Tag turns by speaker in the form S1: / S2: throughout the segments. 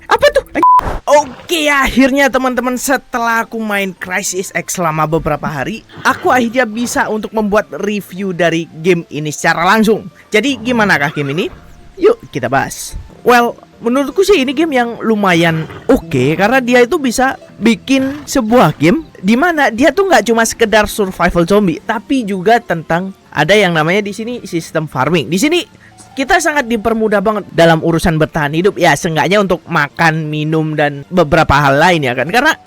S1: Apa tuh? Oke, akhirnya teman-teman, setelah aku main Crysis X selama beberapa hari, aku akhirnya bisa untuk membuat review dari game ini secara langsung. Jadi gimana kah game ini? Yuk kita bahas. Well, menurutku sih ini game yang lumayan oke, karena dia itu bisa bikin sebuah game dimana dia tuh nggak cuma sekedar survival zombie, tapi juga tentang ada yang namanya di sini sistem farming. Di sini kita sangat dipermudah banget dalam urusan bertahan hidup, ya seenggaknya untuk makan, minum dan beberapa hal lain ya kan. Karena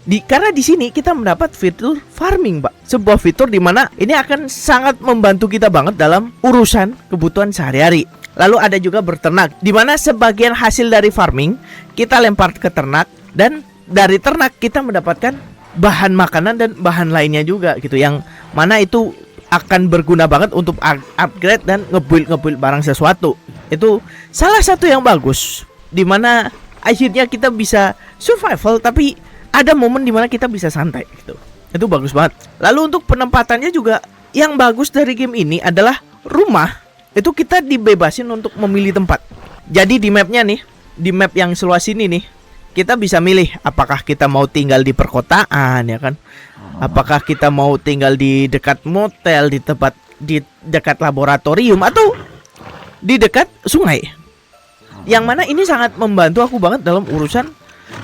S1: di sini kita mendapat fitur farming, Pak. Sebuah fitur di mana ini akan sangat membantu kita banget dalam urusan kebutuhan sehari-hari. Lalu ada juga berternak, di mana sebagian hasil dari farming kita lempar ke ternak, dan dari ternak kita mendapatkan bahan makanan dan bahan lainnya juga gitu, yang mana itu akan berguna banget untuk upgrade dan nge-build barang sesuatu. Itu salah satu yang bagus, dimana akhirnya kita bisa survival tapi ada momen dimana kita bisa santai gitu. Itu bagus banget. Lalu untuk penempatannya juga yang bagus dari game ini adalah rumah itu kita dibebasin untuk memilih tempat. Jadi di mapnya nih, di map yang seluas ini nih, kita bisa milih apakah kita mau tinggal di perkotaan ya kan, apakah kita mau tinggal di dekat motel, di dekat laboratorium, atau di dekat sungai. Yang mana ini sangat membantu aku banget dalam urusan,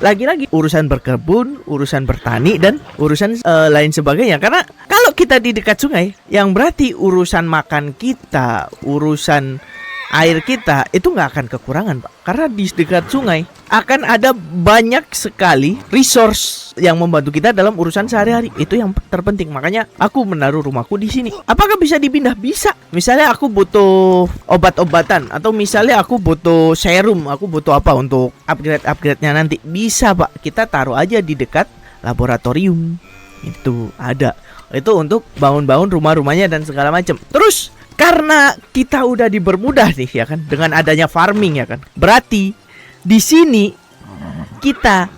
S1: lagi-lagi urusan berkebun, urusan bertani dan urusan lain sebagainya. Karena kalau kita di dekat sungai, yang berarti urusan makan kita, urusan air kita itu nggak akan kekurangan, Pak. Karena di dekat sungai akan ada banyak sekali resource yang membantu kita dalam urusan sehari-hari. Itu yang terpenting. Makanya aku menaruh rumahku di sini. Apakah bisa dipindah? Bisa. Misalnya aku butuh obat-obatan, atau misalnya aku butuh serum, aku butuh apa untuk upgrade-nya nanti. Bisa, Pak. Kita taruh aja di dekat laboratorium. Itu ada. Itu untuk bangun-bangun rumah-rumahnya dan segala macam. Terus karena kita udah dipermudah nih ya kan, dengan adanya farming ya kan, berarti di sini kita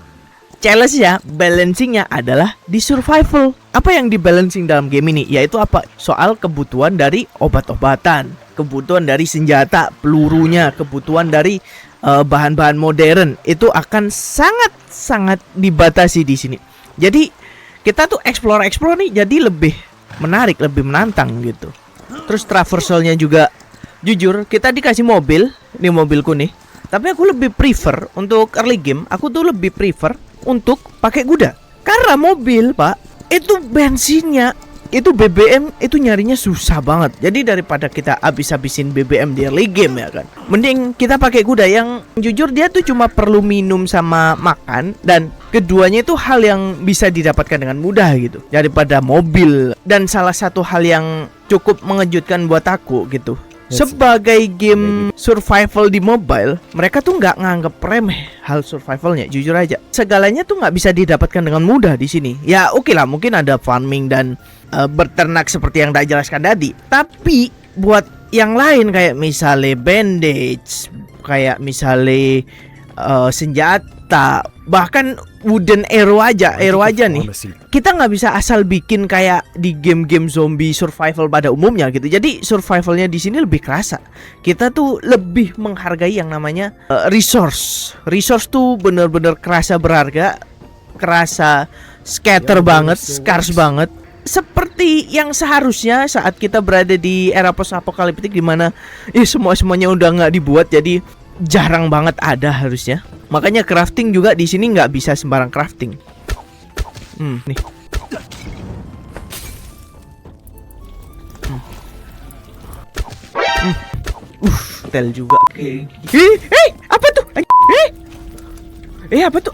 S1: challenge-nya, balancing-nya adalah di survival. Apa yang di balancing dalam game ini? Yaitu apa? Soal kebutuhan dari obat-obatan, kebutuhan dari senjata, pelurunya, kebutuhan dari bahan-bahan modern. Itu akan sangat dibatasi di sini. Jadi kita tuh explore nih, jadi lebih menarik, lebih menantang gitu. Terus traversalnya juga, jujur kita dikasih mobil, ini mobilku nih, tapi aku lebih prefer untuk early game, aku tuh lebih prefer untuk pakai kuda. Karena mobil, Pak, itu bensinnya, itu BBM itu nyarinya susah banget. Jadi daripada kita habis-habisin BBM di early game ya kan, mending kita pakai kuda yang jujur dia tuh cuma perlu minum sama makan, dan keduanya itu hal yang bisa didapatkan dengan mudah gitu daripada mobil. Dan salah satu hal yang cukup mengejutkan buat aku gitu, sebagai game survival di mobile, mereka tuh nggak nganggep remeh hal survivalnya. Jujur aja, segalanya tuh nggak bisa didapatkan dengan mudah di sini. Ya oke lah, mungkin ada farming dan berternak seperti yang tak jelaskan tadi. Tapi buat yang lain kayak misalnya bandage, kayak misalnya senjata, bahkan wooden arrow aja nih, kita nggak bisa asal bikin kayak di game-game zombie survival pada umumnya gitu. Jadi survivalnya di sini lebih kerasa. Kita tuh lebih menghargai yang namanya resource tuh bener-bener kerasa berharga, kerasa scatter banget, scarce banget. Seperti yang seharusnya saat kita berada di era post apokaliptik, dimana semuanya udah nggak dibuat, jadi jarang banget ada harusnya. Makanya crafting juga di sini nggak bisa sembarang crafting. Nih. Tel juga. Apa tuh? Apa tuh?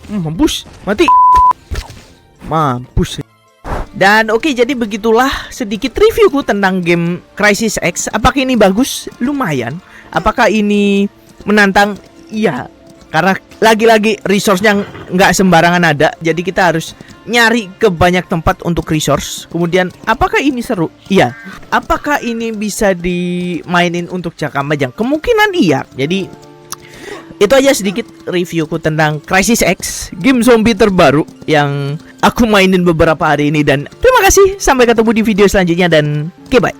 S1: Mampus, mati. Mampus. Dan oke, jadi begitulah sedikit reviewku tentang game Crysis X. Apakah ini bagus? Lumayan. Apakah ini menantang? Iya. Karena lagi-lagi resource-nya nggak sembarangan ada. Jadi kita harus nyari ke banyak tempat untuk resource. Kemudian apakah ini seru? Iya. Apakah ini bisa dimainin untuk jangka panjang? Kemungkinan iya. Jadi itu aja sedikit reviewku tentang Crysis X, game zombie terbaru yang aku mainin beberapa hari ini. Dan terima kasih, sampai ketemu di video selanjutnya, dan bye.